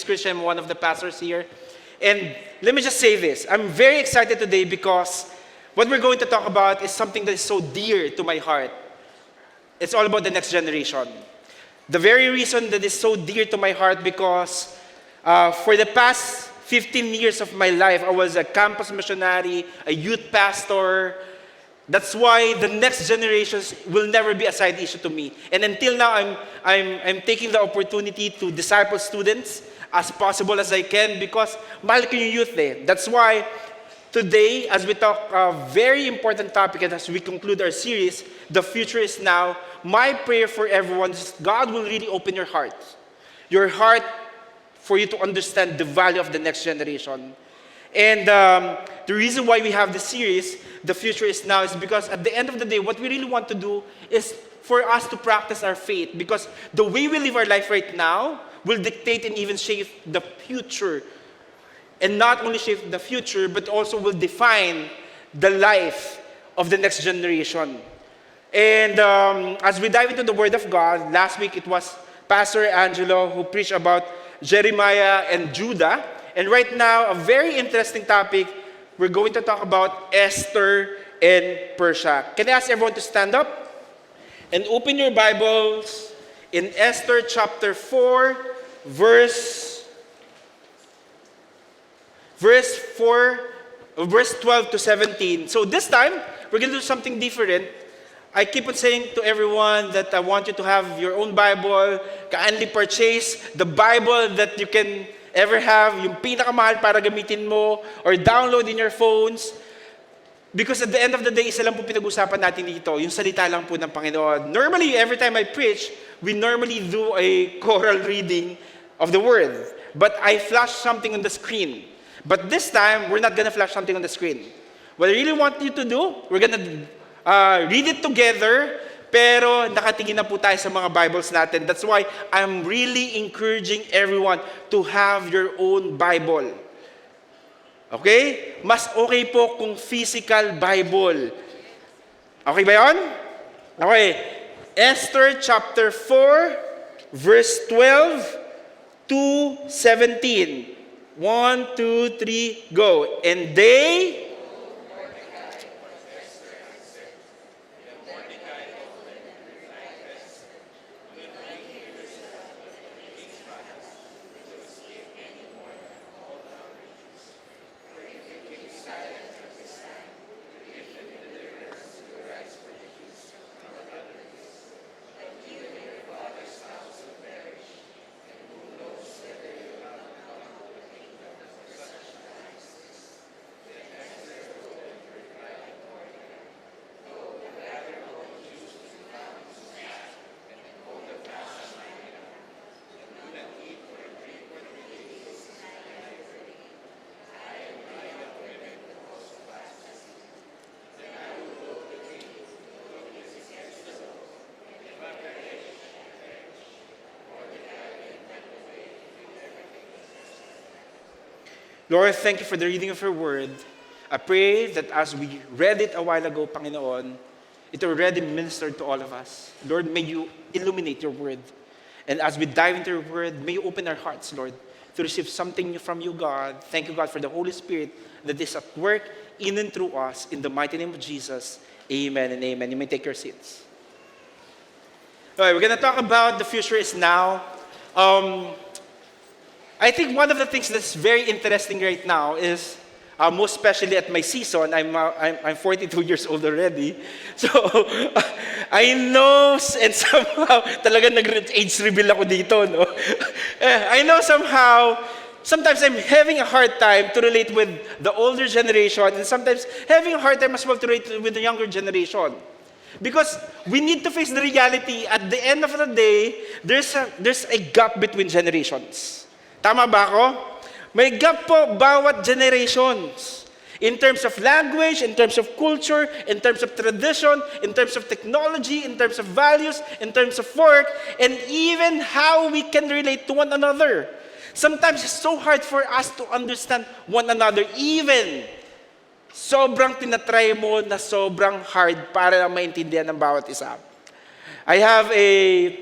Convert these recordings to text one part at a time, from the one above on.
Christian, one of the pastors here. And let me just say this. I'm very excited today because what we're going to talk about is something that is so dear to my heart. It's all about the next generation. The very reason that is so dear to my heart because for the past 15 years of my life, I was a campus missionary, a youth pastor. That's why the next generations will never be a side issue to me. And until now, I'm taking the opportunity to disciple students as possible as I can because mahal ko yung youth eh. That's why today, as we talk a very important topic and as we conclude our series, The Future is Now, my prayer for everyone is God will really open your heart for you to understand the value of the next generation. And the reason why we have this series, The Future is Now, is because at the end of the day, what we really want to do is for us to practice our faith. Because the way we live our life right now will dictate and even shape the future. And not only shape the future, but also will define the life of the next generation. And as we dive into the Word of God, last week it was Pastor Angelo who preached about Jeremiah and Judah. And right now, a very interesting topic, we're going to talk about Esther and Persia. Can I ask everyone to stand up? And open your Bibles in Esther chapter 4, verse 12 to 17. So this time, we're going to do something different. I keep on saying to everyone that I want you to have your own Bible, kindly purchase the Bible that you can ever have, yung pinakamahal para gamitin mo, or download in your phones. Because at the end of the day, isa lang po pinag-usapan natin dito, yung salita lang po ng Panginoon. Normally, every time I preach, we normally do a choral reading of the Word. But I flash something on the screen. But this time, we're not gonna flash something on the screen. What I really want you to do, we're gonna read it together, pero nakatingin na po tayo sa mga Bibles natin. That's why I'm really encouraging everyone to have your own Bible. Okay? Mas okay po kung physical Bible. Okay ba yun? Okay. Esther chapter 4, verse 12 to 17. 1, 2, 3, go. And they... Lord, thank you for the reading of your word. I pray that as we read it a while ago, Panginoon, it already ministered to all of us. Lord, may you illuminate your word. And as we dive into your word, may you open our hearts, Lord, to receive something from you, God. Thank you, God, for the Holy Spirit that is at work in and through us. In the mighty name of Jesus, amen and amen. You may take your seats. All right, we're going to talk about the future is now. I think one of the things that's very interesting right now is, most especially at my season, I'm 42 years old already. So, I know, and somehow, talaga nag-age reveal ako dito, no? I know sometimes I'm having a hard time to relate with the older generation, and sometimes having a hard time as well to relate with the younger generation. Because we need to face the reality, at the end of the day, there's a gap between generations. Tama ba ako? May gap po bawat generations. In terms of language, in terms of culture, in terms of tradition, in terms of technology, in terms of values, in terms of work, and even how we can relate to one another. Sometimes it's so hard for us to understand one another, even sobrang tinatry mo na sobrang hard para lang maintindihan ng bawat isa. I have a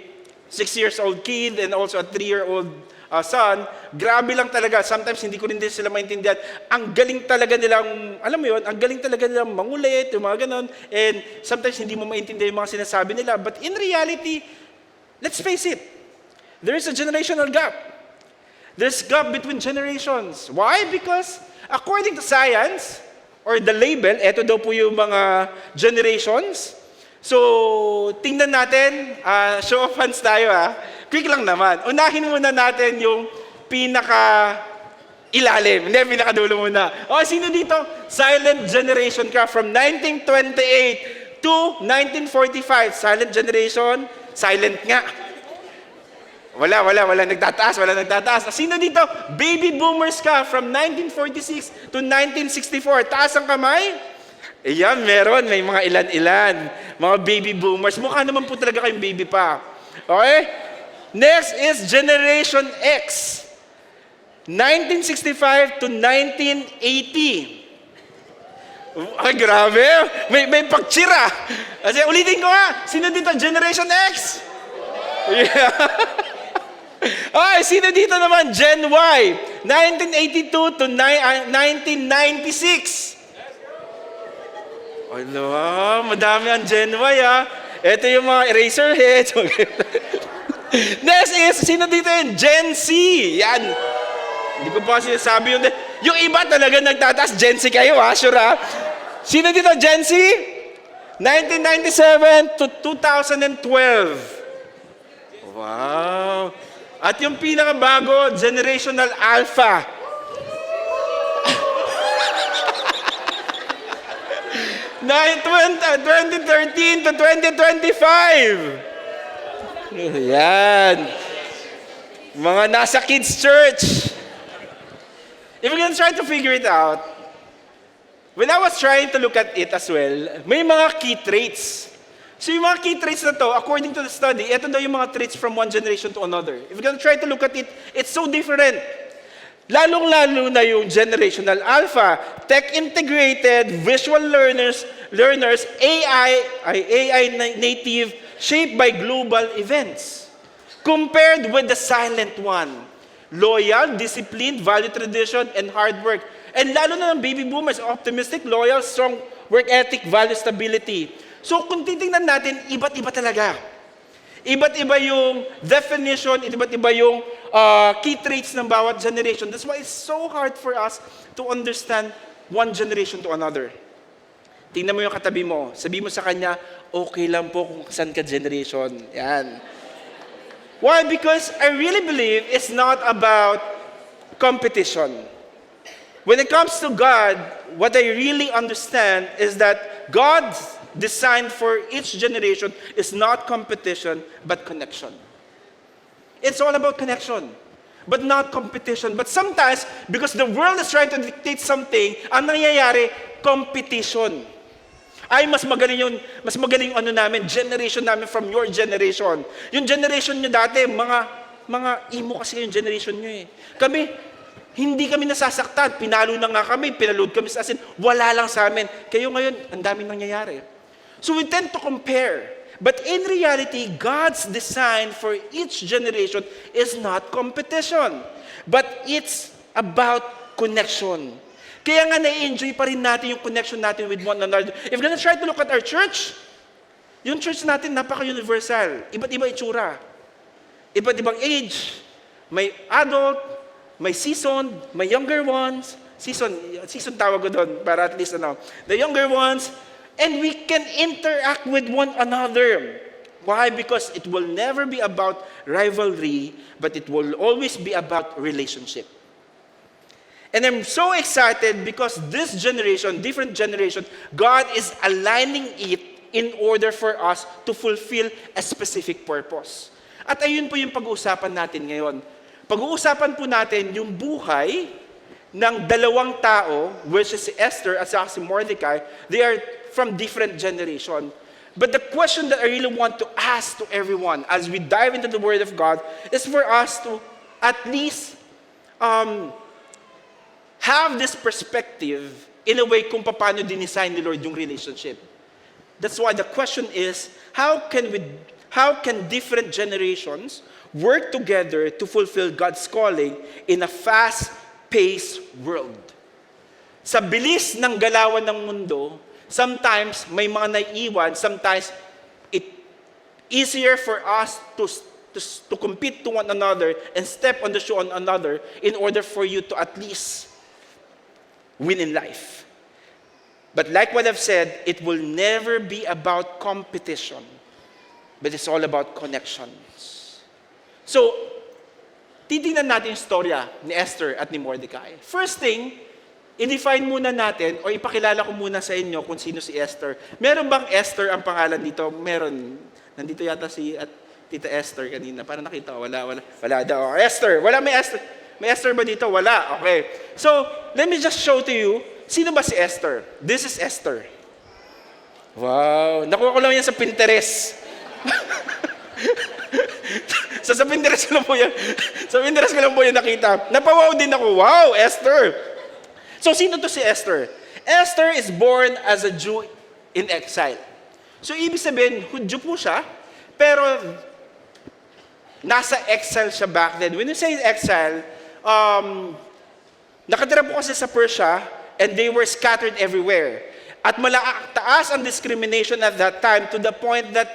6-year-old kid and also a 3-year-old son, grabe lang talaga. Sometimes hindi ko rin din sila maintindihan. Ang galing talaga nilang, alam mo yun, ang galing talaga nilang mangulit, yung mga ganon. And sometimes hindi mo maintindihan yung mga sinasabi nila. But in reality, let's face it, there is a generational gap. There's gap between generations. Why? Because according to science, or the label, eto daw po yung mga generations. So, tingnan natin, show of hands tayo Quick lang naman. Unahin muna natin yung pinaka-ilalim. Hindi, pinaka-dulo muna. Sino dito? Silent generation ka from 1928 to 1945. Silent generation, silent nga. Wala. Nagtataas. Sino dito? Baby boomers ka from 1946 to 1964. Taas ang kamay. Ayan, meron. May mga ilan-ilan. Mga baby boomers. Mukha naman po talaga kayong baby pa. Okay? Next is Generation X. 1965 to 1980. Ay, grabe. May pagtsira. Kasi ulitin ko Sino dito? Generation X? Yeah. Sino dito naman? Gen Y. 1982 to 1996. Madami ang Gen Y Ito yung mga eraser heads. Next is, sino dito yun? Gen Z. Yan. Hindi ko pa sinasabi yun. Yung iba talaga nagtataas. Gen Z kayo sure Sino dito? Gen Z? 1997 to 2012. Wow. At yung pinakabago, Generational Alpha. Na 2013 to 2025. Yan. Mga nasa kids church. If we're gonna try to figure it out, when I was trying to look at it as well, may mga key traits. So yung mga key traits na to, according to the study, ito daw yung mga traits from one generation to another. If you're gonna try to look at it, it's so different. Lalong-lalo na yung generational alpha, tech-integrated, visual learners, AI native, shaped by global events. Compared with the silent one, loyal, disciplined, value tradition, and hard work. And lalo na ng baby boomers, optimistic, loyal, strong work ethic, value stability. So kung titingnan natin, iba't iba talaga. Iba't iba yung definition, iba't iba yung key traits ng bawat generation. That's why it's so hard for us to understand one generation to another. Tingnan mo yung katabi mo. Sabi mo sa kanya, okay lang po kung saan ka generation. Yan. Why? Because I really believe it's not about competition. When it comes to God, what I really understand is that God's design for each generation is not competition, but connection. It's all about connection, but not competition. But sometimes, because the world is trying to dictate something, ang nangyayari, competition. Ay, mas magaling namin, generation namin from your generation. Yung generation nyo dati, mga emo kasi yung generation nyo Kami, hindi kami nasasaktan. Pinalo na nga kami, pinaload kami sa asin. Wala lang sa amin. Kayo ngayon, ang daming nangyayari. So we tend to compare. But in reality, God's design for each generation is not competition. But it's about connection. Kaya nga na-enjoy pa rin natin yung connection natin with one another. If you're gonna try to look at our church, yung church natin napaka-universal. Iba't iba itsura. Iba't ibang age. May adult, may seasoned, may younger ones. Season tawag ko doon para at least the younger ones. And we can interact with one another. Why? Because it will never be about rivalry, but it will always be about relationship. And I'm so excited because this generation, different generation, God is aligning it in order for us to fulfill a specific purpose. At ayun po yung pag-uusapan natin ngayon. Pag-uusapan po natin yung buhay ng dalawang tao, which is si Esther at si Mordecai. They are from different generation. But the question that I really want to ask to everyone as we dive into the Word of God is for us to at least have this perspective in a way kung paano dinesign ni Lord yung relationship. That's why the question is, how how can different generations work together to fulfill God's calling in a fast-paced world? Sa bilis ng galawan ng mundo, sometimes may mga naiiwan, sometimes it easier for us to compete to one another and step on the shoe on another in order for you to at least win in life. But like what I've said, it will never be about competition, but it's all about connections. So, titingnan natin yung storya ni Esther at ni Mordecai. First thing, i-define muna natin o ipakilala ko muna sa inyo kung sino si Esther. Meron bang Esther ang pangalan dito? Meron. Nandito yata si Tita Esther kanina. Para nakita ko, wala daw. Esther, wala may Esther. May Esther ba dito? Wala. Okay. So, let me just show to you, sino ba si Esther? This is Esther. Wow. Nakuha ko lang yan sa Pinterest. So, sa Pinterest ko lang po yan. Sa Pinterest ko lang po yan nakita. Napawaw din ako. Wow, Esther. So, sino to si Esther? Esther is born as a Jew in exile. So, ibig sabihin, Hudyo po siya, pero nasa exile siya back then. When you say exile, nakatira po kasi sa Persia, and they were scattered everywhere. At malataas ang discrimination at that time to the point that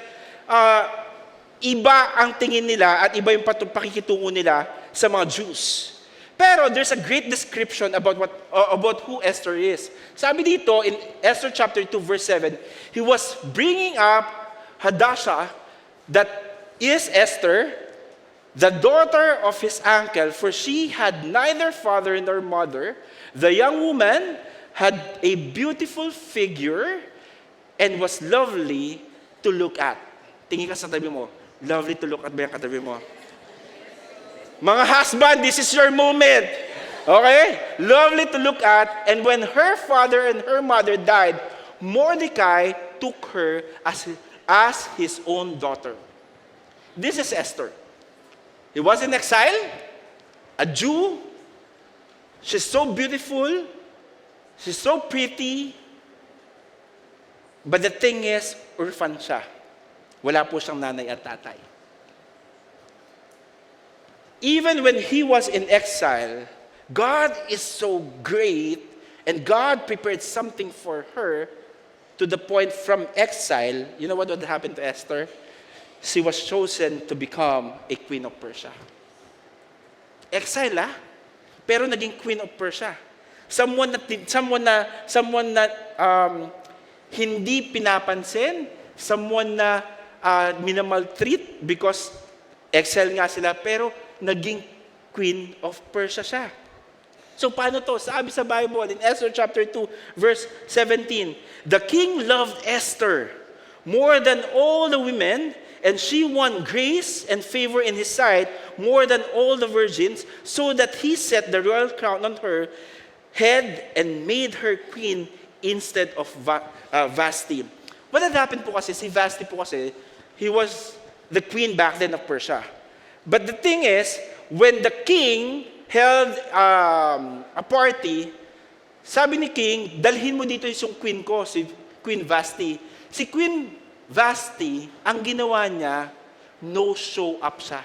iba ang tingin nila at iba yung pakikitungo nila sa mga Jews. Pero there's a great description about who Esther is. Sabi dito in Esther chapter 2 verse 7, he was bringing up Hadassah, that is Esther, the daughter of his uncle, for she had neither father nor mother. The young woman had a beautiful figure and was lovely to look at. Tingin ka sa tabi mo, lovely to look at ba yung katabi mo? Mga husband, this is your moment. Okay? Lovely to look at. And when her father and her mother died, Mordecai took her as his own daughter. This is Esther. He was in exile, a Jew. She's so beautiful. She's so pretty. But the thing is, orphan siya. Wala po siyang nanay at tatay. Even when he was in exile, God is so great, and God prepared something for her to the point from exile. You know what would happen to Esther? She was chosen to become a queen of Persia. Exile, pero naging queen of Persia. Someone na hindi pinapansin, someone na minamaltreat because exile nga sila, pero naging queen of Persia siya. So paano to? Sabi sa Bible in Esther chapter 2 verse 17, the king loved Esther more than all the women, and she won grace and favor in his sight more than all the virgins, so that he set the royal crown on her head and made her queen instead of Vashti. What had happened po kasi, si Vashti po kasi, he was the queen back then of Persia. But the thing is, when the king held a party, sabi ni king, dalhin mo dito yung queen ko, si Queen Vashti. Si Queen Vashti, ang ginawa niya, no show up siya.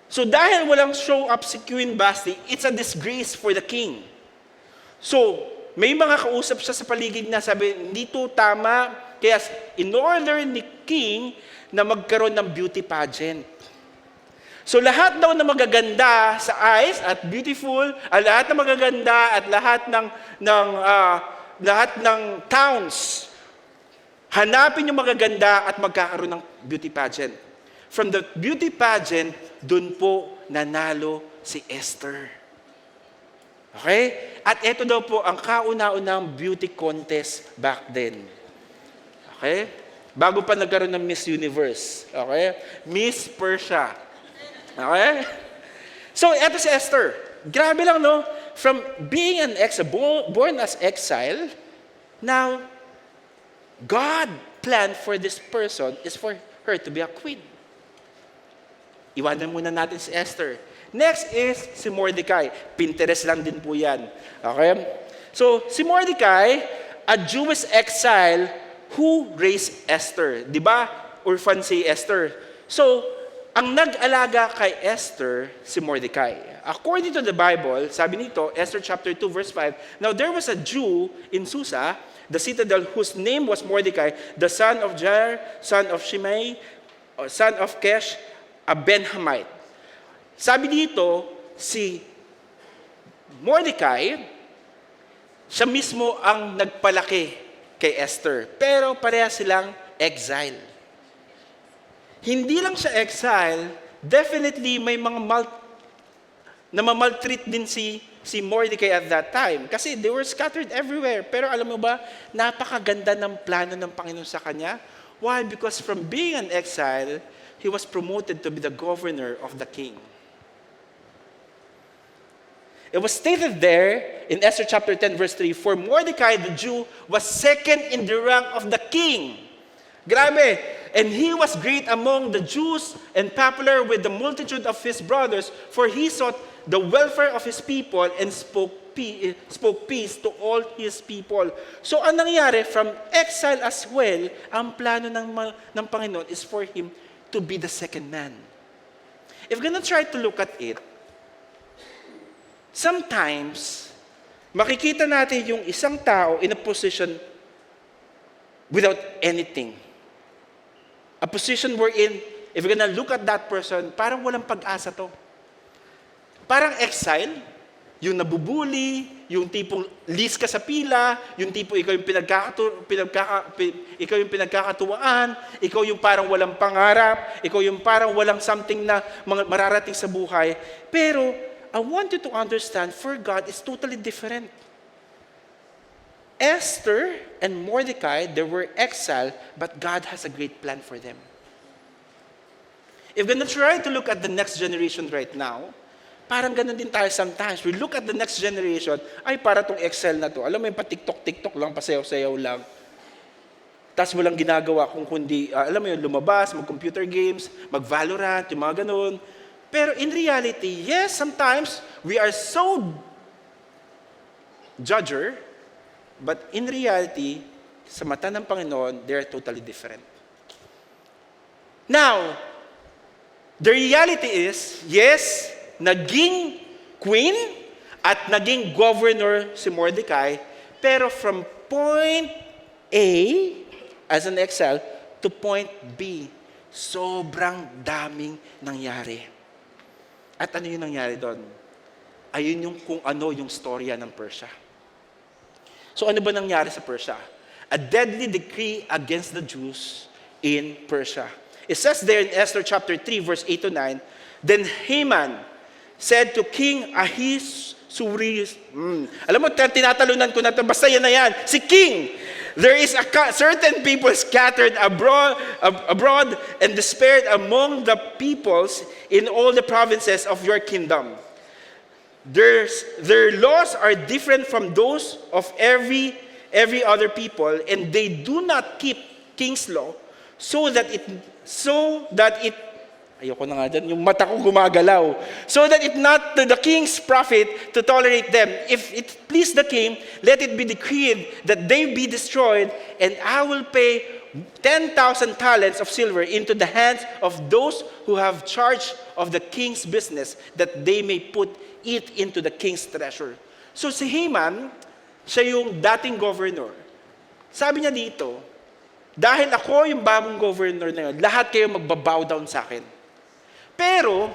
So dahil walang show up si Queen Vashti, it's a disgrace for the king. So, may mga kausap siya sa paligid na sabi, hindi to tama, kaya in order ni king na magkaroon ng beauty pageant. So lahat daw na magaganda sa eyes at beautiful, lahat na magaganda at lahat ng towns, hanapin yung magaganda at magkakaroon ng beauty pageant. From the beauty pageant, dun po nanalo si Esther. Okay? At ito daw po ang kauna-unang beauty contest back then. Okay? Bago pa nagkaroon ng Miss Universe. Okay? Miss Persia. Okay? So, eto si Esther. Grabe lang, no? From being an born as exile, now, God planned for this person is for her to be a queen. Iwanan muna natin si Esther. Next is si Mordecai. Pinterest lang din po yan. Okay? So, si Mordecai, a Jewish exile who raised Esther. Di ba? orphan si Esther. So, ang nag-alaga kay Esther, si Mordecai. According to the Bible, sabi nito, Esther chapter 2, verse 5, now there was a Jew in Susa, the citadel, whose name was Mordecai, the son of Jair, son of Shimei, son of Kesh, a Benhamite. Sabi dito, si Mordecai, siya mismo ang nagpalaki kay Esther. Pero pareha silang exile. Hindi lang siya exile, definitely may mga namamaltreat din si Mordecai at that time. Kasi they were scattered everywhere. Pero alam mo ba, napakaganda ng plano ng Panginoon sa kanya. Why? Because from being an exile, he was promoted to be the governor of the king. It was stated there in Esther chapter 10 verse 3, for Mordecai the Jew was second in the rank of the king. Grabe! And he was great among the Jews and popular with the multitude of his brothers, for he sought the welfare of his people and spoke peace to all his people. So ang nangyari, from exile as well, ang plano ng Panginoon is for him to be the second man. If we're gonna try to look at it, sometimes, makikita natin yung isang tao in a position without anything. A position wherein, if you're gonna look at that person, parang walang pag-asa to. Parang exile, yung nabubuli, yung tipong least ka sa pila, yung tipo ikaw yung pinagkakatuwaan, ikaw yung parang walang pangarap, ikaw yung parang walang something na mararating sa buhay. Pero, I want you to understand, for God, it's totally different. Esther and Mordecai, they were exiled, but God has a great plan for them. If we're gonna try to look at the next generation right now, parang ganun din tayo sometimes. We look at the next generation, ay para tong exile na to. Alam mo yung pa-TikTok lang, pasayaw-sayaw lang. Tapos walang ginagawa kung kundi, alam mo yung lumabas, mag-computer games, mag-Valorant, yung mga ganun. Pero in reality, yes, sometimes we are so judger, but in reality, sa mata ng Panginoon, they're totally different. Now, the reality is, yes, naging queen at naging governor si Mordecai, pero from point A, as an exile, to point B, sobrang daming nangyari. At ano yung nangyari doon? Ayun yung kung ano yung storya ng Persia. So ano ba nangyari sa Persia? A deadly decree against the Jews in Persia. It says there in Esther chapter 3 verse 8 to 9, then Haman said to King Ahasuerus, alam mo, tinatalunan ko na ito, basta yan na yan, si King, there is a certain people scattered abroad and dispersed among the peoples in all the provinces of your kingdom. Their laws are different from those of every other people, and they do not keep king's law, so that it ayoko na nga dyan, yung mata ko gumagalaw, so that it not to the king's profit to tolerate them. If it please the king, let it be decreed that they be destroyed, and I will pay 10,000 talents of silver into the hands of those who have charge of the king's business, that they may put it into the king's treasure. So si Haman, siya yung dating governor. Sabi niya dito, dahil ako yung bagong governor na yun, lahat kayo magbabow down sa akin. Pero,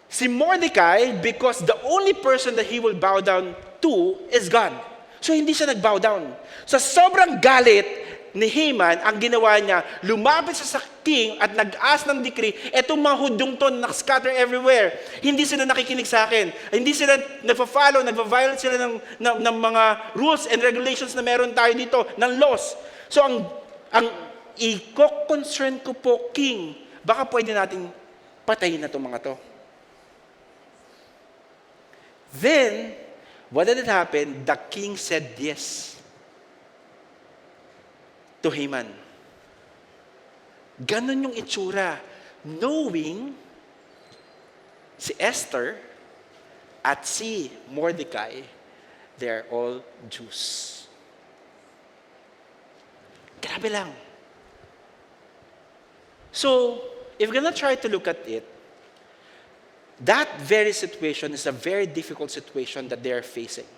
si Mordecai, because the only person that he will bow down to is God. So hindi siya nag-bow down. Sa sobrang galit ni Haman, ang ginawa niya, lumapit sa king at nag-ask ng decree, etong mga hudyong to scatter everywhere. Hindi sila nakikinig sa akin. Hindi sila nagpa-follow, nagpa-violate sila ng mga rules and regulations na meron tayo dito, ng laws. So ang i-concern ko po, king, baka pwede nating patayin na itong mga to. Then, what did it happen? The king said yes to Haman. Ganon yung itsura. Knowing si Esther at si Mordecai, they're all Jews. Grabe lang. So, if we're gonna try to look at it, that very situation is a very difficult situation that they are facing.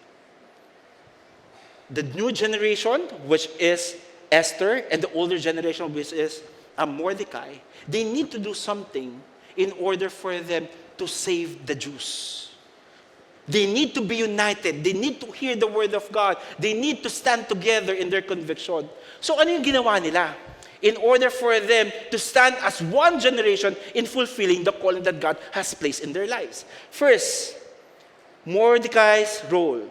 The new generation, which is Esther, and the older generation, which is Mordecai, they need to do something in order for them to save the Jews. They need to be united. They need to hear the word of God. They need to stand together in their conviction. So ano yung ginawa nila? In order for them to stand as one generation in fulfilling the calling that God has placed in their lives. First, Mordecai's role.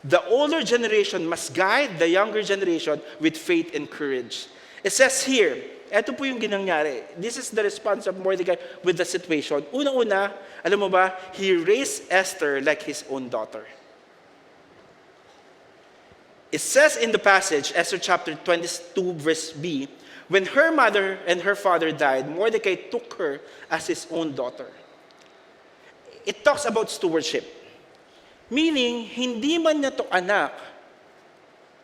The older generation must guide the younger generation with faith and courage. It says here, ito po yung ginangyari. This is the response of Mordecai with the situation. Una-una, alam mo ba, he raised Esther like his own daughter. It says in the passage, Esther chapter 22 verse B, when her mother and her father died, Mordecai took her as his own daughter. It talks about stewardship. Meaning, hindi man niya to anak.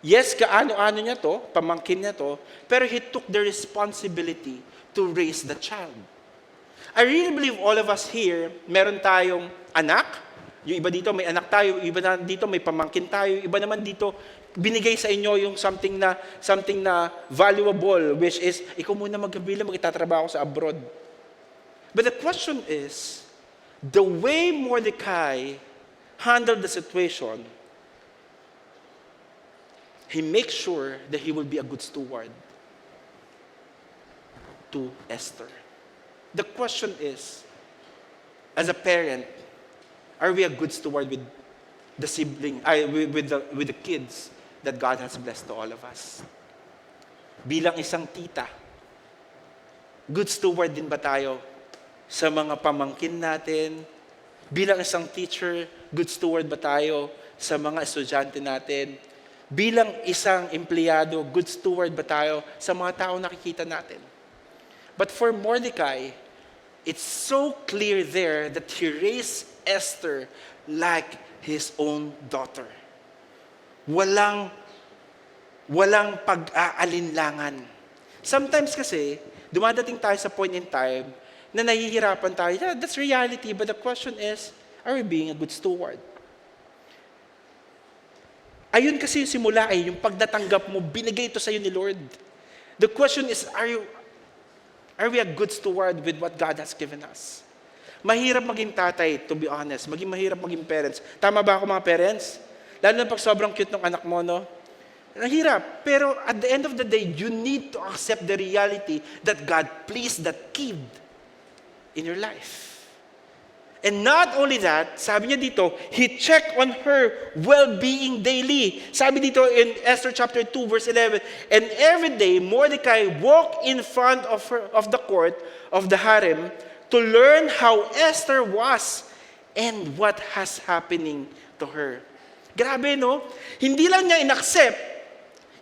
Yes, kaano-ano niya to, pamangkin niya to, pero he took the responsibility to raise the child. I really believe all of us here, meron tayong anak, yung iba dito may anak tayo, yung iba dito may pamangkin tayo, yung iba naman dito, binigay sa inyo yung something na valuable, which is, ikaw muna magkabila, magtatrabaho sa abroad. But the question is, the way Mordecai handled the situation, he makes sure that he will be a good steward to Esther. The question is, as a parent, are we a good steward with the sibling, with the kids that God has blessed to all of us? Bilang isang tita, good steward din ba tayo sa mga pamangkin natin? Bilang isang teacher, good steward ba tayo sa mga estudyante natin? Bilang isang empleyado, good steward ba tayo sa mga tao nakikita natin? But for Mordecai, it's so clear there that he raised Esther like his own daughter. Walang pag-aalinlangan. Sometimes kasi, dumadating tayo sa point in time na nahihirapan tayo. Yeah, that's reality, but the question is, are we being a good steward? Ayun kasi yung simula yung pagdatanggap mo, binigay ito sa iyo ni Lord. The question is, are we a good steward with what God has given us? Mahirap maging tatay, to be honest. Mahirap maging parents. Tama ba ako mga parents? Lalo na pag sobrang cute ng anak mo, no? Mahirap. Pero at the end of the day, you need to accept the reality that God placed that kid in your life. And not only that, sabi niya dito, he checked on her well-being daily. Sabi dito in Esther chapter 2 verse 11, and every day Mordecai walked in front of the court of the harem to learn how Esther was and what has happening to her. Grabe, no? Hindi lang niya inaccept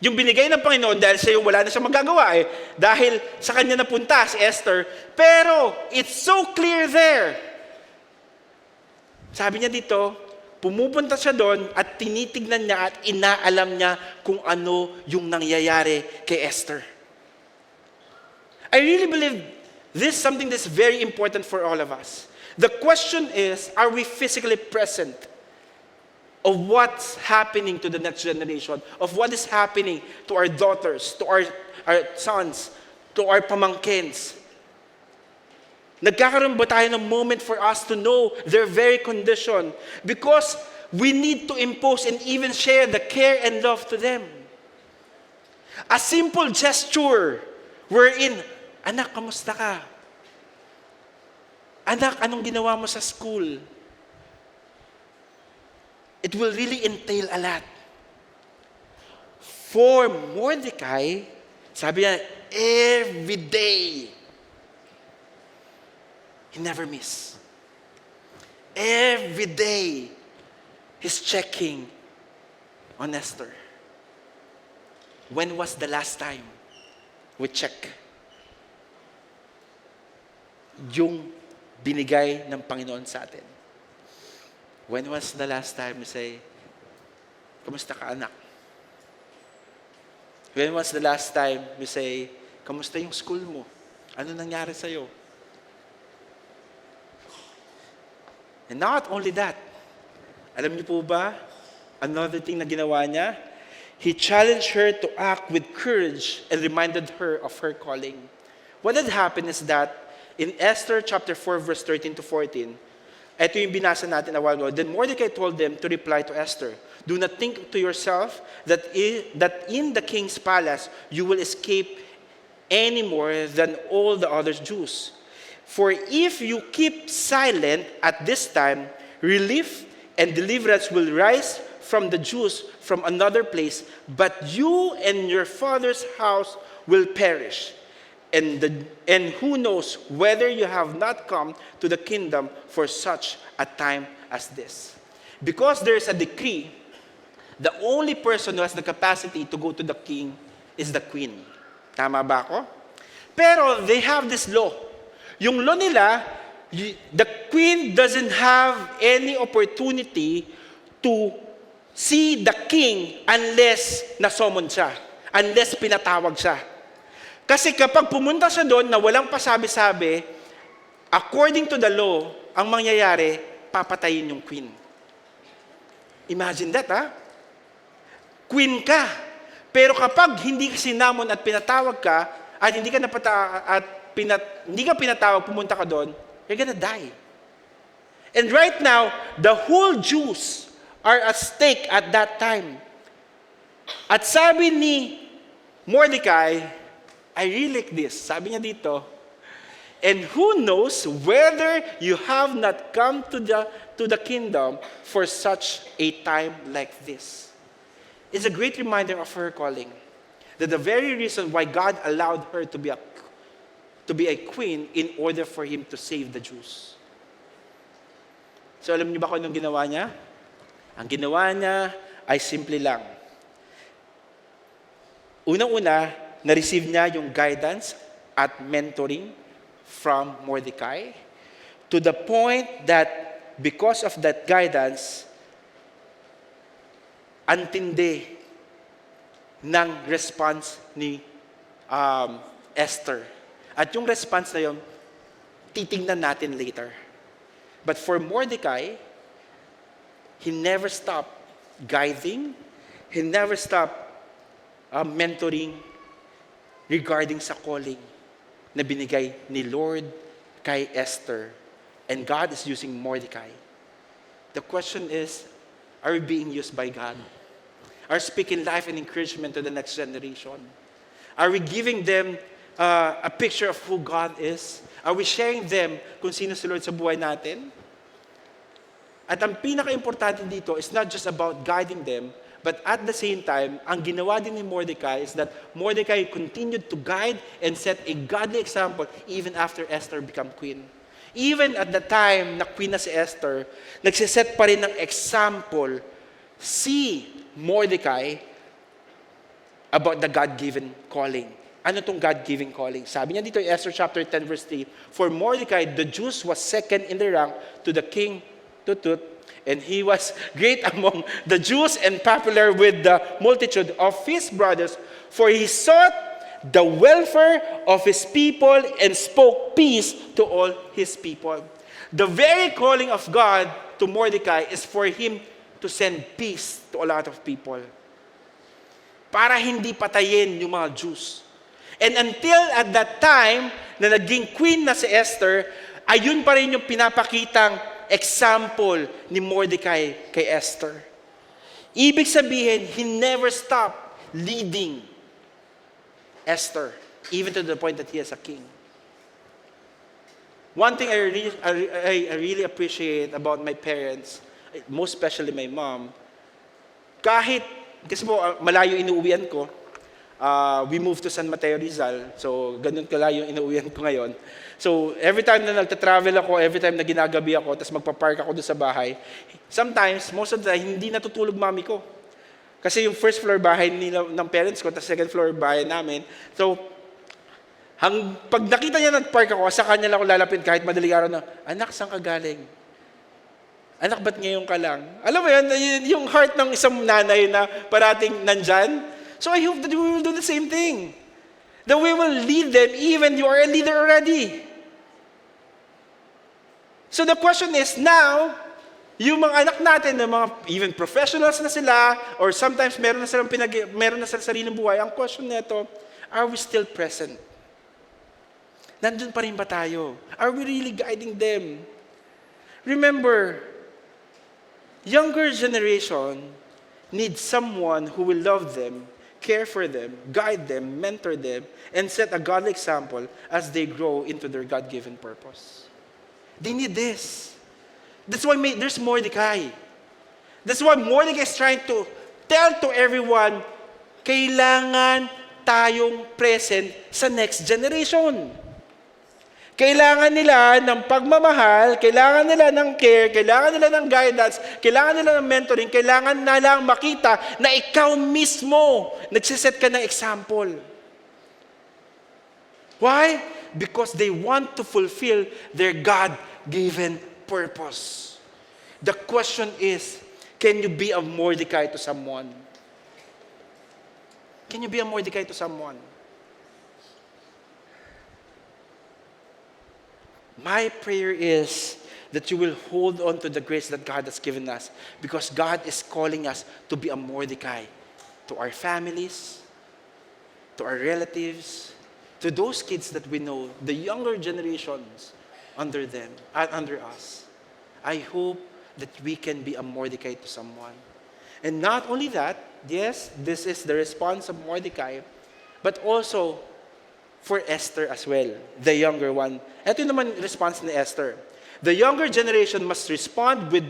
yung binigay ng Panginoon dahil siya yung wala na siya magagawa dahil sa kanya napunta si Esther, pero it's so clear there. Sabi niya dito, pumupunta siya doon at tinitignan niya at inaalam niya kung ano yung nangyayari kay Esther. I really believe this is something that's very important for all of us. The question is, are we physically present of what's happening to the next generation, of what is happening to our daughters, to our sons, to our pamangkins? Nagkakaroon ba tayo ng moment for us to know their very condition? Because we need to impose and even share the care and love to them. A simple gesture wherein, anak, kamusta ka? Anak, anong ginawa mo sa school? It will really entail a lot. For Mordecai, sabi niya, every day, he never miss. Every day, he's checking on Esther. When was the last time we check yung binigay ng Panginoon sa atin? When was the last time we say, kamusta ka anak? When was the last time we say, kamusta yung school mo? Ano nangyari sa'yo? And not only that, alam niyo po ba, another thing na ginawa niya, he challenged her to act with courage and reminded her of her calling. What had happened is that in Esther chapter 4 verse 13 to 14, ito yung binasa natin a while ago. Then Mordecai told them to reply to Esther, "Do not think to yourself that in the king's palace you will escape any more than all the other Jews. For if you keep silent at this time, relief and deliverance will rise from the Jews from another place, but you and your father's house will perish. And who knows whether you have not come to the kingdom for such a time as this." Because there is a decree, the only person who has the capacity to go to the king is the queen. Tama ba ako? Pero they have this law. Yung law nila, the queen doesn't have any opportunity to see the king unless nasomon siya, unless pinatawag siya. Kasi kapag pumunta siya doon na walang pasabi-sabi, according to the law, ang mangyayari, papatayin yung queen. Imagine that, ha? Queen ka. Pero kapag hindi ka sinamon at pinatawag ka, at hindi ka pinatawag, pumunta ka doon, you're gonna die. And right now, the whole Jews are at stake at that time. At sabi ni Mordecai, I really like this. Sabi niya dito, and who knows whether you have not come to the kingdom for such a time like this. It's a great reminder of her calling. That the very reason why God allowed her to be a queen in order for him to save the Jews. So alam niyo ba kung anong ginawa niya? Ang ginawa niya ay simple lang. Unang-una, na-receive niya yung guidance at mentoring from Mordecai to the point that because of that guidance, antindi ng response ni Esther. At yung response na yun, titingnan natin later. But for Mordecai, he never stopped guiding, he never stopped mentoring regarding sa calling na binigay ni Lord kay Esther. And God is using Mordecai. The question is, are we being used by God? Are we speaking life and encouragement to the next generation? Are we giving them a picture of who God is? Are we sharing them kung sino si Lord sa buhay natin? At ang pinaka-importante dito is not just about guiding them, but at the same time, ang ginawa din ni Mordecai is that Mordecai continued to guide and set a godly example even after Esther became queen. Even at the time na queen na si Esther, nagsiset pa rin ng example si Mordecai about the God-given calling. Ano tong God-given calling? Sabi niya dito in Esther chapter 10 verse 3, "For Mordecai, the Jews was second in the rank to the king Tutut, and he was great among the Jews and popular with the multitude of his brothers, for he sought the welfare of his people and spoke peace to all his people." The very calling of God to Mordecai is for him to send peace to a lot of people. Para hindi patayin yung mga Jews. And until at that time, na naging queen na si Esther, ayun pa rin yung pinapakitang example ni Mordecai kay Esther. Ibig sabihin, he never stopped leading Esther, even to the point that he is a king. One thing I really appreciate about my parents, most especially my mom, kasi po malayo inuuwian ko, we moved to San Mateo Rizal, so ganun kalayo inuuwian ko ngayon. So every time na nagta-travel ako, every time na ginagabi ako, tapos magpa-park ako doon sa bahay, sometimes, most of the time, hindi natutulog mami ko. Kasi yung first floor bahay nila, ng parents ko, tapos second floor bahay namin. So, pag nakita niya nag-park ako, sa kanya lang ako lalapit kahit madaling araw na, "Anak, saan ka galing? Anak, ba't ngayon ka lang?" Alam mo yan, yung heart ng isang nanay na parating nandyan. So I hope that we will do the same thing. That we will lead them even you are a leader already. So the question is now, yung mga anak natin, na mga even professionals na sila, or sometimes meron na silang sariling buhay, ang question nito, are we still present? Nandun pa rin ba tayo? Are we really guiding them? Remember, younger generation needs someone who will love them, care for them, guide them, mentor them, and set a godly example as they grow into their God-given purpose. They need this. That's why there's Mordecai. That's why Mordecai is trying to tell to everyone, kailangan tayong present sa next generation. Kailangan nila ng pagmamahal, kailangan nila ng care, kailangan nila ng guidance, kailangan nila ng mentoring, kailangan na lang makita na ikaw mismo nagsiset ka ng example. Why? Because they want to fulfill their God-given purpose. The question is, can you be a Mordecai to someone? Can you be a Mordecai to someone? My prayer is that you will hold on to the grace that God has given us, because God is calling us to be a Mordecai to our families, to our relatives, to those kids that we know, the younger generations under them and under us. I hope that we can be a Mordecai to someone. And not only that, yes, this is the response of Mordecai, but also for Esther as well, the younger one. Ito naman response ni Esther. The younger generation must respond with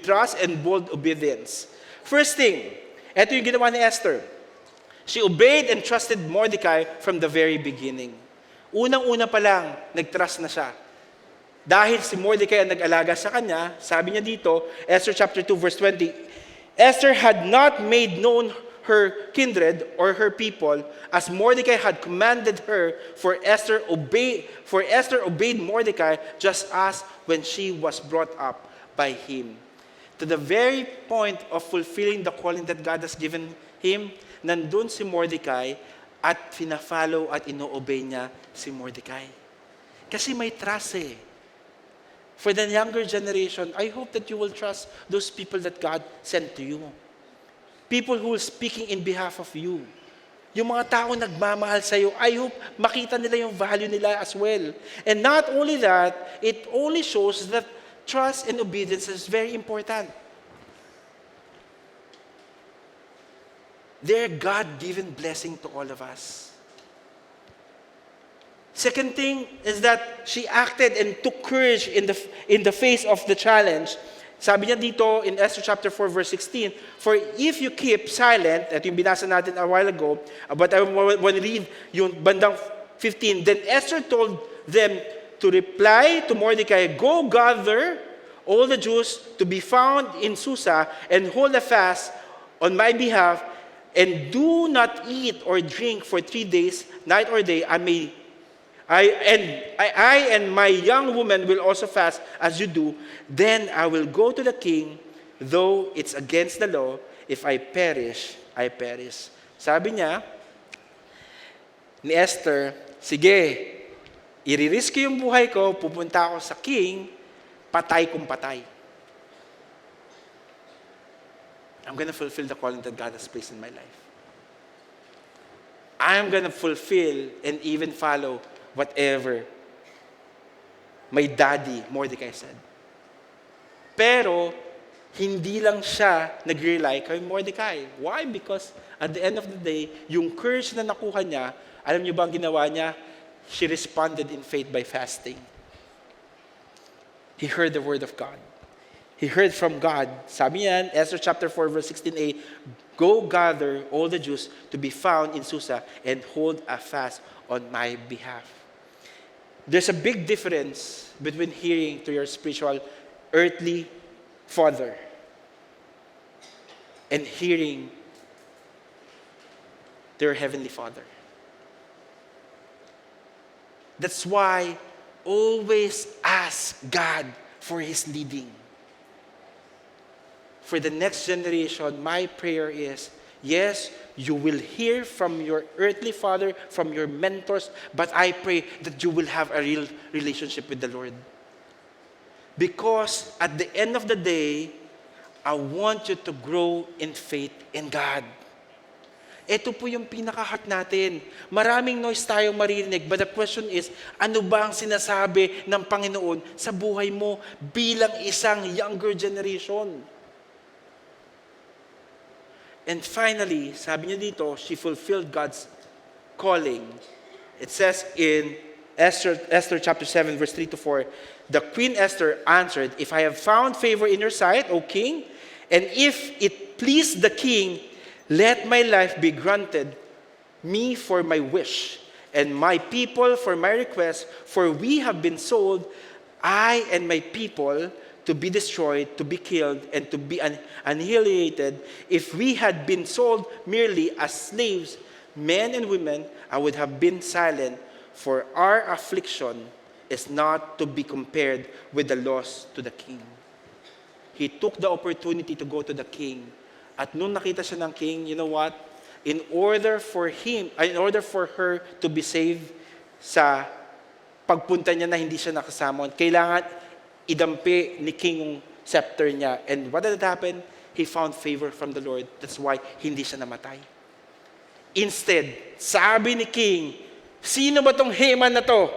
trust and bold obedience. First thing, ito yung ginawa ni Esther. She obeyed and trusted Mordecai from the very beginning. Unang-una pa lang, nag-trust na siya. Dahil si Mordecai ang nag-alaga sa kanya, sabi niya dito, Esther chapter 2 verse 20, Esther had not made known her kindred or her people, as Mordecai had commanded her, for Esther obeyed Mordecai just as when she was brought up by him. To the very point of fulfilling the calling that God has given him, nandun si Mordecai at fina-follow at ino-obey niya si Mordecai. Kasi may trust eh. For the younger generation, I hope that you will trust those people that God sent to you. People who are speaking in behalf of you. Yung mga tao nagmamahal sa iyo, I hope makita nila yung value nila as well. And not only that, it only shows that trust and obedience is very important. They're God-given blessing to all of us. Second thing is that she acted and took courage in the face of the challenge. Sabi niya dito in Esther chapter 4 verse 16, for if you keep silent, at yung binasa natin a while ago, but I want to read yung bandang 15, then Esther told them to reply to Mordecai, go gather all the Jews to be found in Susa and hold a fast on my behalf, and do not eat or drink for 3 days, night or day. I and my young woman will also fast as you do. Then I will go to the king, though it's against the law. If I perish, I perish. Sabi niya, ni Esther, sige, iririsk yung buhay ko, pupunta ako sa king, patay kung patay. I'm going to fulfill the calling that God has placed in my life. I'm going to fulfill and even follow whatever my daddy, Mordecai, said. Pero, hindi lang siya nag-rely kay Mordecai. Why? Because at the end of the day, yung courage na nakuha niya, alam niyo ba ang ginawa niya? She responded in faith by fasting. He heard the word of God. He heard from God. Sabi niyan, Esther chapter 4 verse 16a, go gather all the Jews to be found in Susa and hold a fast on my behalf. There's a big difference between hearing to your spiritual earthly father and hearing to your heavenly Father. That's why always ask God for His leading. For the next generation, my prayer is Yes, you will hear from your earthly father, from your mentors, but I pray that you will have a real relationship with the Lord. Because at the end of the day, I want you to grow in faith in God. Ito po yung pinaka-heart natin. Maraming noise tayo maririnig, but the question is, ano ba ang sinasabi ng Panginoon sa buhay mo bilang isang younger generation? And finally, sabi niya dito, she fulfilled God's calling. It says in Esther chapter 7, verse 3 to 4, the Queen Esther answered, if I have found favor in your sight, O king, and if it please the king, let my life be granted me for my wish, and my people for my request, for we have been sold, I and my people, to be destroyed, to be killed, and to be annihilated. If we had been sold merely as slaves, men and women, I would have been silent, for our affliction is not to be compared with the loss to the king. He took the opportunity to go to the king. At nung nakita siya ng king, you know what? In order for her to be saved sa pagpunta niya na hindi siya nakasama, kailangan idampi ni king yung scepter niya. And what did happen? He found favor from the Lord. That's why hindi siya namatay. Instead, sabi ni king, sino ba tong Haman na to?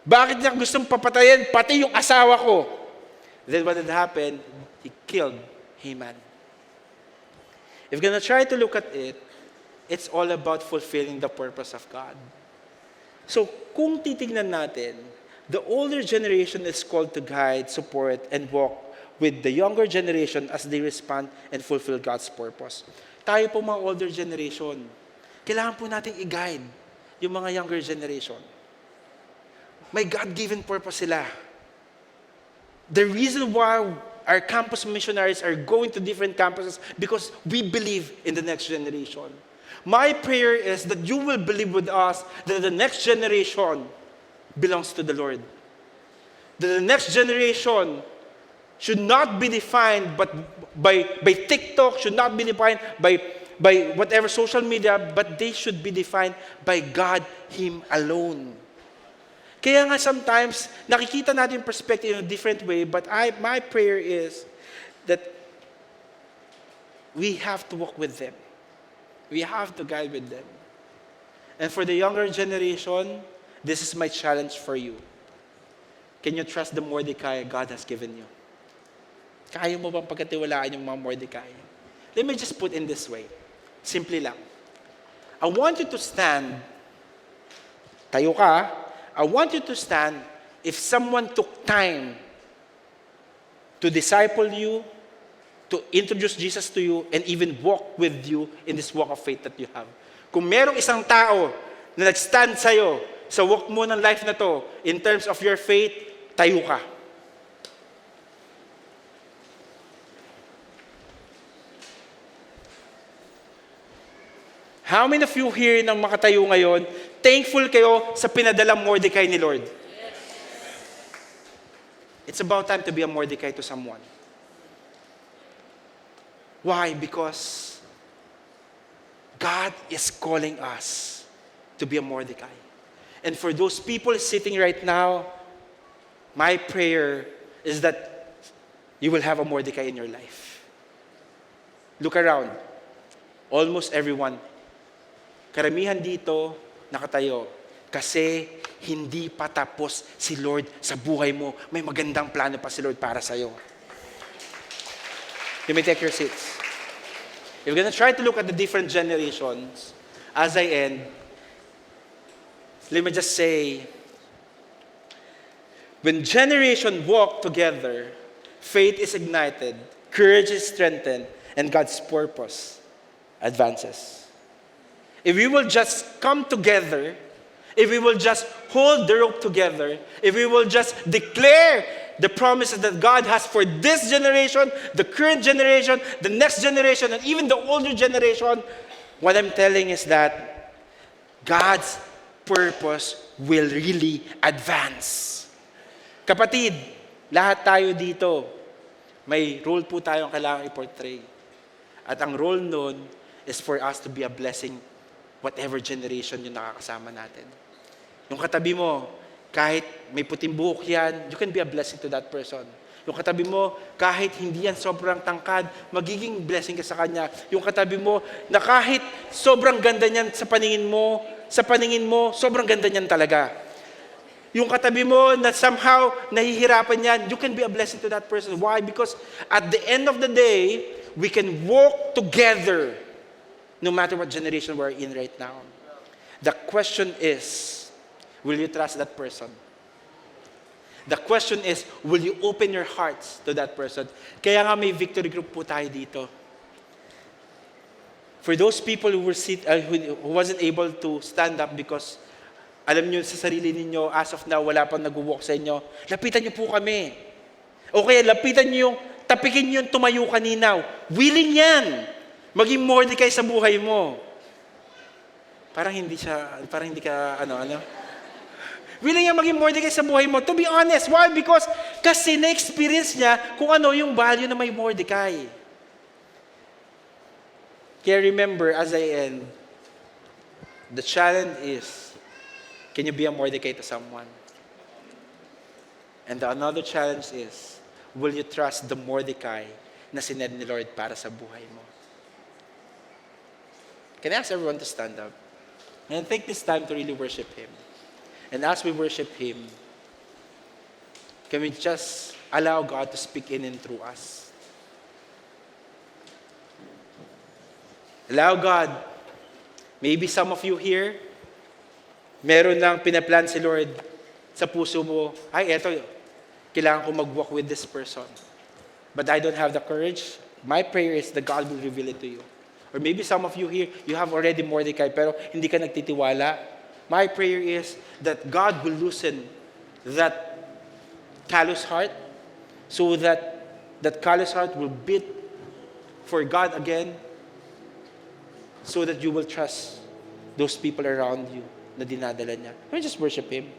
Bakit niya gustong papatayin pati yung asawa ko? Then what did happen? He killed Haman. If you're going to try to look at it, it's all about fulfilling the purpose of God. So, kung titignan natin, the older generation is called to guide, support, and walk with the younger generation as they respond and fulfill God's purpose. Tayo po mga older generation, kailangan po natin i-guide yung mga younger generation. May God-given purpose sila. The reason why our campus missionaries are going to different campuses because we believe in the next generation. My prayer is that you will believe with us that the next generation belongs to the Lord. That the next generation should not be defined by TikTok, should not be defined by whatever social media, but they should be defined by God, Him alone. Kaya nga sometimes, nakikita natin yung perspective in a different way, but my prayer is that we have to walk with them. We have to guide with them. And for the younger generation, this is my challenge for you. Can you trust the Mordecai God has given you? Kaya mo bang pagkatiwalaan yung mga Mordecai? Let me just put in this way. Simply lang. I want you to stand. Tayo ka. I want you to stand if someone took time to disciple you, to introduce Jesus to you, and even walk with you in this walk of faith that you have. Kung merong isang tao na nag-stand sa'yo sa walk mo ng life na to, in terms of your faith, tayo ka. How many of you here nang makatayo ngayon, thankful kayo sa pinadalang Mordecai ni Lord? Yes. It's about time to be a Mordecai to someone. Why? Because God is calling us to be a Mordecai. And for those people sitting right now, my prayer is that you will have a Mordecai in your life. Look around. Almost everyone. Karamihan dito, nakatayo. Kasi hindi pa tapos si Lord sa buhay mo. May magandang plano pa si Lord para sa'yo. You may take your seats. If we're going to try to look at the different generations, as I end, let me just say, when generations walk together, faith is ignited, courage is strengthened, and God's purpose advances. If we will just come together, if we will just hold the rope together, if we will just declare the promises that God has for this generation, the current generation, the next generation, and even the older generation, what I'm telling is that God's purpose will really advance. Kapatid, lahat tayo dito, may role po tayong kailangang i-portray. At ang role nun is for us to be a blessing whatever generation yung nakakasama natin. Yung katabi mo, kahit may puting buhok yan, you can be a blessing to that person. Yung katabi mo, kahit hindi yan sobrang tangkad, magiging blessing ka sa kanya. Yung katabi mo, na kahit sobrang ganda niyan sa paningin mo, sobrang ganda niyan talaga. Yung katabi mo na somehow nahihirapan yan, you can be a blessing to that person. Why? Because at the end of the day, we can walk together no matter what generation we're in right now. The question is, will you trust that person? The question is, will you open your hearts to that person? Kaya nga may victory group po tayo dito. For those people who wasn't able to stand up because alam niyo sa sarili ninyo, as of now, wala pang nag-walk sa inyo, lapitan niyo po kami. O kaya lapitan niyo tapikin niyo yung tumayo kanina. Willing yan. Maging Mordecai sa buhay mo. Parang hindi ka, willing yan maging Mordecai sa buhay mo. To be honest, why? Because kasi na-experience niya kung ano yung value na may Mordecai. Kaya remember, as I end, the challenge is, can you be a Mordecai to someone? And another challenge is, will you trust the Mordecai na sined ni Lord para sa buhay mo? Can I ask everyone to stand up? And take this time to really worship Him. And as we worship Him, can we just allow God to speak in and through us? Allow God. Maybe some of you here, meron lang pinaplan si Lord sa puso mo, ay, eto, kailangan ko mag-walk with this person. But I don't have the courage. My prayer is that God will reveal it to you. Or maybe some of you here, you have already Mordecai, pero hindi ka nagtitiwala. My prayer is that God will loosen that callous heart so that that callous heart will beat for God again so that you will trust those people around you na dinadala niya. Can we just worship Him?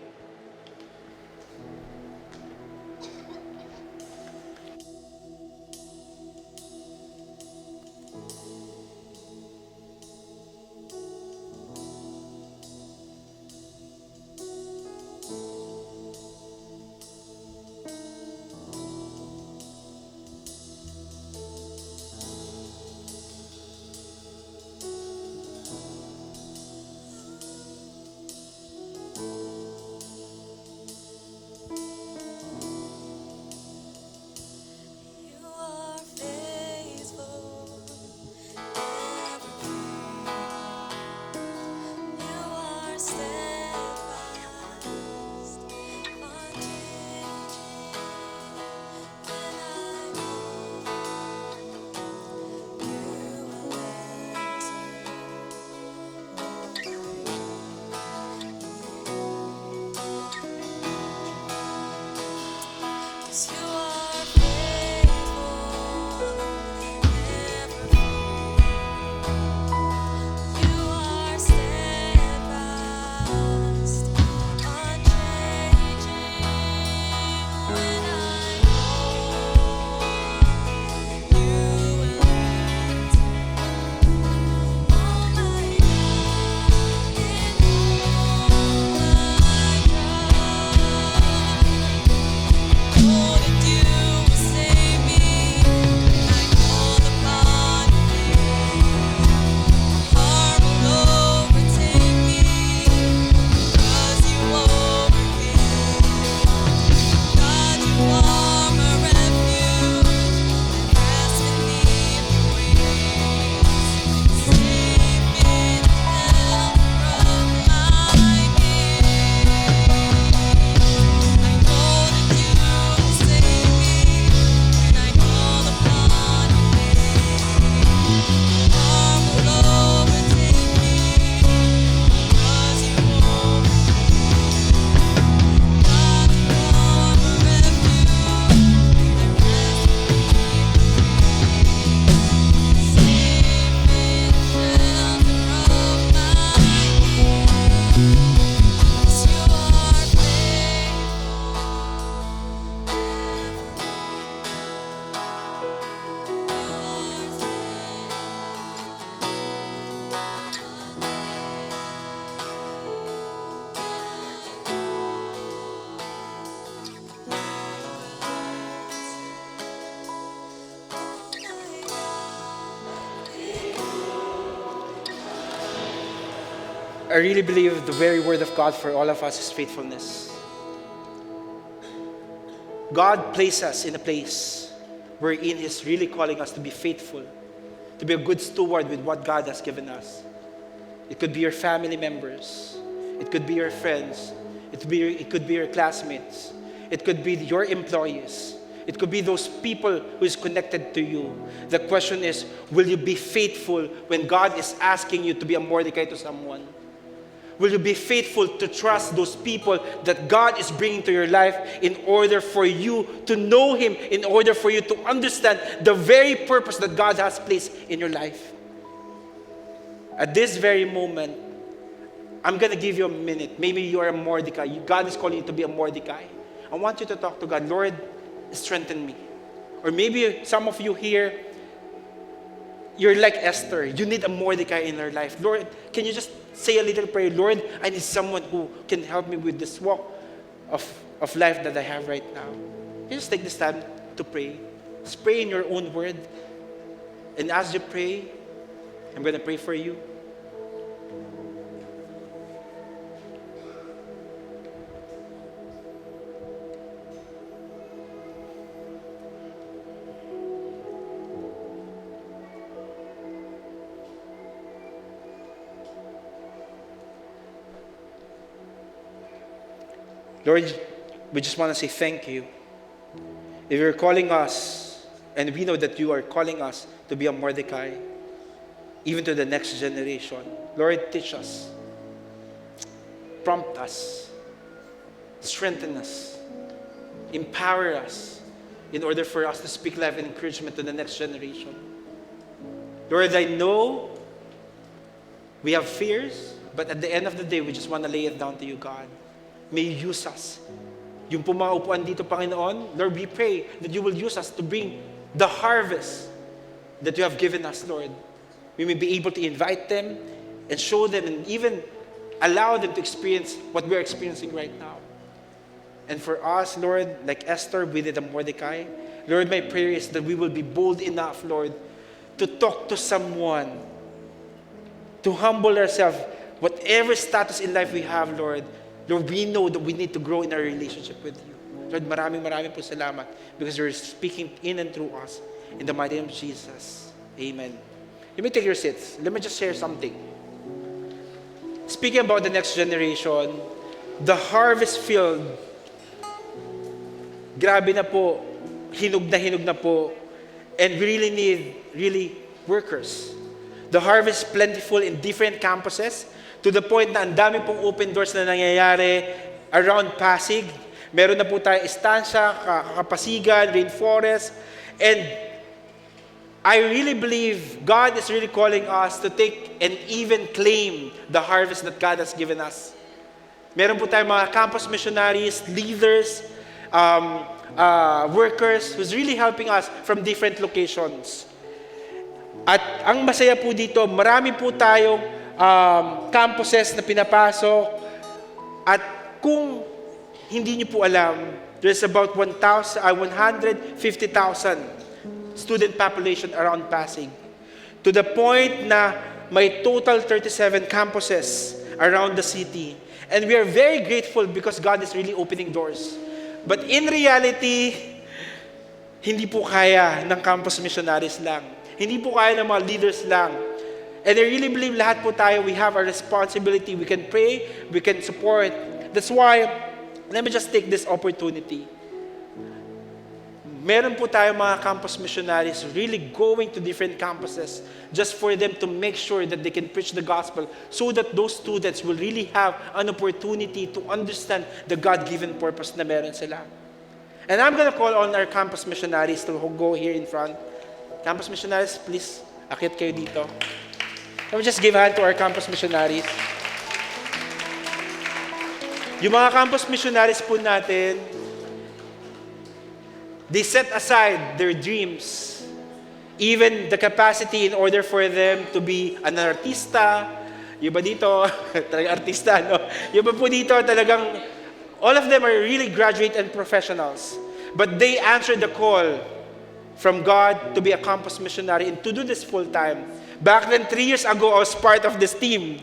I really believe the very word of God for all of us is faithfulness. God placed us in a place wherein He's really calling us to be faithful, to be a good steward with what God has given us. It could be your family members. It could be your friends. It could be your classmates. It could be your employees. It could be those people who is connected to you. The question is, will you be faithful when God is asking you to be a Mordecai to someone? Will you be faithful to trust those people that God is bringing to your life in order for you to know Him, in order for you to understand the very purpose that God has placed in your life? At this very moment, I'm going to give you a minute. Maybe you are a Mordecai. God is calling you to be a Mordecai. I want you to talk to God, Lord, strengthen me. Or maybe some of you here, you're like Esther. You need a Mordecai in your life. Lord, can you just say a little prayer? Lord, I need someone who can help me with this walk of life that I have right now. You just take this time to pray. Just pray in your own word. And as you pray, I'm going to pray for you. Lord, we just want to say thank you. If you're calling us, and we know that you are calling us to be a Mordecai, even to the next generation, Lord, teach us, prompt us, strengthen us, empower us, in order for us to speak life and encouragement to the next generation. Lord, I know we have fears, but at the end of the day, we just want to lay it down to you, God. May you use us. Yung po mga upuan dito, Panginoon, Lord, we pray that you will use us to bring the harvest that you have given us, Lord. We may be able to invite them and show them and even allow them to experience what we're experiencing right now. And for us, Lord, like Esther, we did a Mordecai. Lord, my prayer is that we will be bold enough, Lord, to talk to someone, to humble ourselves, whatever status in life we have, Lord, we know that we need to grow in our relationship with you. Lord, maraming po salamat because you're speaking in and through us. In the mighty name of Jesus. Amen. You may take your seats. Let me just share something. Speaking about the next generation, the harvest field, grabe na po, hinog na po, and we really need workers. The harvest is plentiful in different campuses, to the point na ang dami pong open doors na nangyayari around Pasig. Meron na po tayo Estancia, Kapasigan, Rainforest. And I really believe God is really calling us to take and even claim the harvest that God has given us. Meron po tayong mga campus missionaries, leaders, workers who's really helping us from different locations. At ang masaya po dito, marami po tayong campuses na pinapasok. At kung hindi niyo po alam, there's about 150,000 student population around Pasig. To the point na may total 37 campuses around the city. And we are very grateful because God is really opening doors. But in reality, hindi po kaya ng campus missionaries lang. Hindi po kaya ng mga leaders lang. And I really believe lahat po tayo, we have a responsibility. We can pray, we can support. That's why, let me just take this opportunity. Meron po tayo mga campus missionaries really going to different campuses just for them to make sure that they can preach the gospel so that those students will really have an opportunity to understand the God-given purpose na meron sila. And I'm gonna call on our campus missionaries to go here in front. Campus missionaries, please, akit kayo dito. Let me just give a hand to our campus missionaries. Yung mga campus missionaries po natin, they set aside their dreams, even the capacity in order for them to be an artista. Yung ba dito, talagang artista, no? Yung ba po dito, talagang, all of them are really graduate and professionals. But they answered the call from God to be a campus missionary and to do this full time. Back then, 3 years ago, I was part of this team.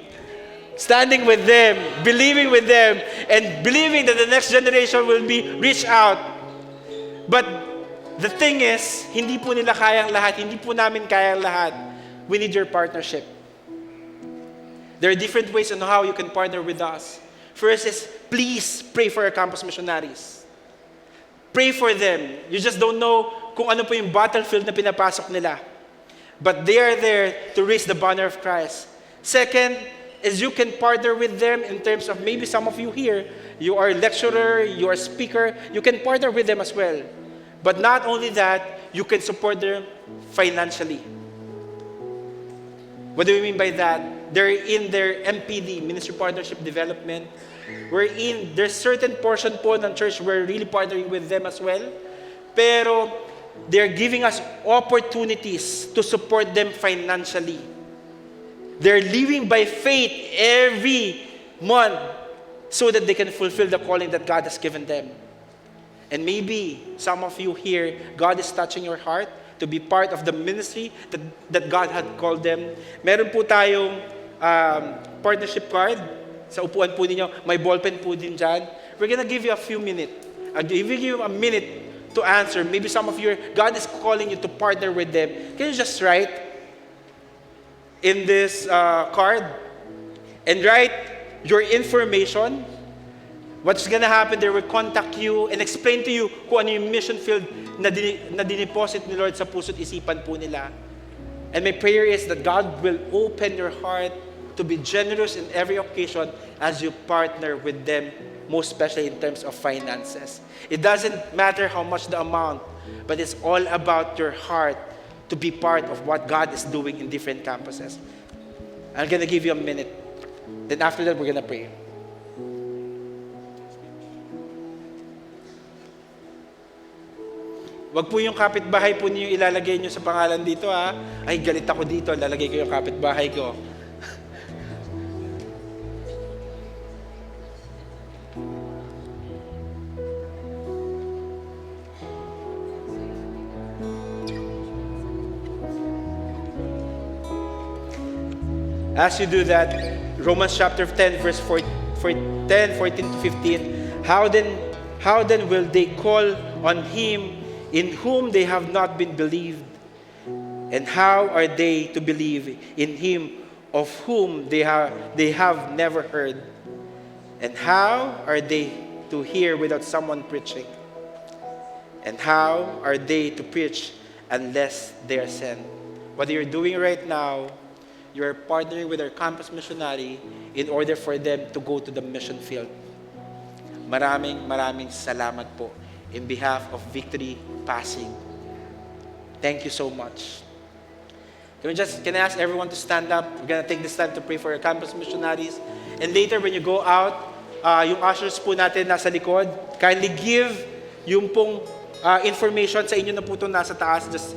standing with them, believing with them, and believing that the next generation will be reached out. But the thing is, hindi po nila kayang lahat, hindi po namin kayang lahat. We need your partnership. There are different ways on how you can partner with us. First is, please pray for our campus missionaries. Pray for them. You just don't know kung ano po yung battlefield na pinapasok nila. But they are there to raise the banner of Christ. Second is you can partner with them in terms of maybe some of you here, you are a lecturer, you are a speaker, you can partner with them as well. But not only that, you can support them financially. What do we mean by that? They're in their MPD, Ministry Partnership Development. There's certain portion po ng church we're really partnering with them as well. Pero they're giving us opportunities to support them financially. They're living by faith every month so that they can fulfill the calling that God has given them. And maybe some of you here, God is touching your heart to be part of the ministry that God had called them. Meron po tayong partnership card. Sa upuan po ninyo, may ballpen po din dyan. We're gonna give you a few minutes. I'll give you a minute to answer. Maybe some of you, God is calling you to partner with them. Can you just write in this card and write your information? What's gonna happen, they will contact you and explain to you kung ano yung mission field na dineposit ni Lord sa puso't isipan po nila. And my prayer is that God will open your heart to be generous in every occasion as you partner with them, most especially in terms of finances. It doesn't matter how much the amount, but it's all about your heart to be part of what God is doing in different campuses. I'm gonna give you a minute. Then after that, we're gonna pray. Wag po yung kapitbahay po niyo ilalagay niyo sa pangalan dito, ha. Ay, galit ako dito, lalagay ko yung kapitbahay ko. As you do that, Romans chapter 10, verse 14 to 15, how then will they call on him in whom they have not been believed? And how are they to believe in him of whom they have never heard? And how are they to hear without someone preaching? And how are they to preach unless they are sent? What you're doing right now, you're partnering with our campus missionary in order for them to go to the mission field. Maraming salamat po in behalf of Victory Passing. Thank you so much. Can I ask everyone to stand up? We're gonna take this time to pray for our campus missionaries. And later when you go out, yung ushers po natin nasa likod, kindly give yung pong information sa inyo na po ito nasa taas. Just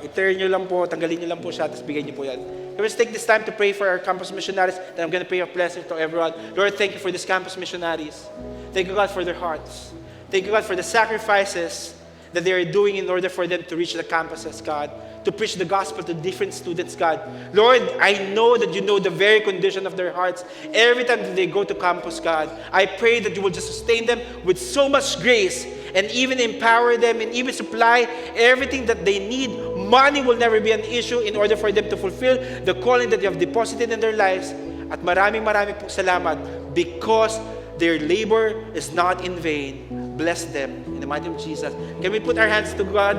i-turn nyo lang po, tanggalin nyo lang po siya, tapos bigay nyo po yan. Let's take this time to pray for our campus missionaries. Then I'm going to pray a blessing to everyone. Lord, thank you for these campus missionaries. Thank you, God, for their hearts. Thank you, God, for the sacrifices that they are doing in order for them to reach the campuses, God, to preach the gospel to different students, God. Lord, I know that you know the very condition of their hearts. Every time that they go to campus, God, I pray that you will just sustain them with so much grace and even empower them and even supply everything that they need. Money will never be an issue in order for them to fulfill the calling that you have deposited in their lives. At maraming pong salamat because their labor is not in vain. Bless them in the mighty name of Jesus. Can we put our hands to God?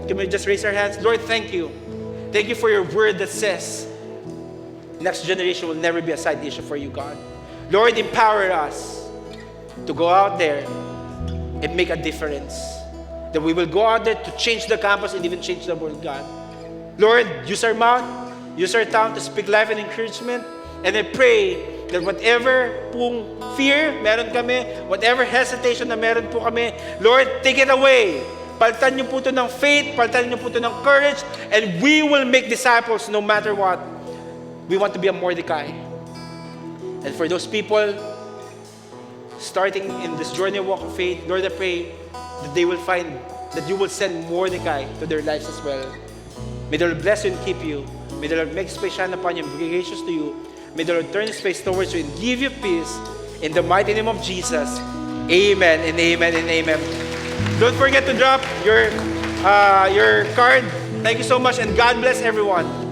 Can we just raise our hands? Lord, thank you. Thank you for your word that says next generation will never be a side issue for you, God. Lord, empower us to go out there and make a difference. That we will go out there to change the campus and even change the world, God. Lord, use our mouth, use our tongue to speak life and encouragement. And I pray that whatever pong fear meron kami, whatever hesitation na meron po kami, Lord, take it away. Palitan niyo po ito ng faith, palitan niyo po ito ng courage, and we will make disciples no matter what. We want to be a Mordecai. And for those people starting in this journey of walk of faith, Lord, I pray that they will find that you will send Mordecai to their lives as well. May the Lord bless you and keep you. May the Lord make space shine upon you and be gracious to you. May the Lord turn His face towards you and give you peace. In the mighty name of Jesus, amen and amen and amen. Don't forget to drop your card. Thank you so much, and God bless everyone.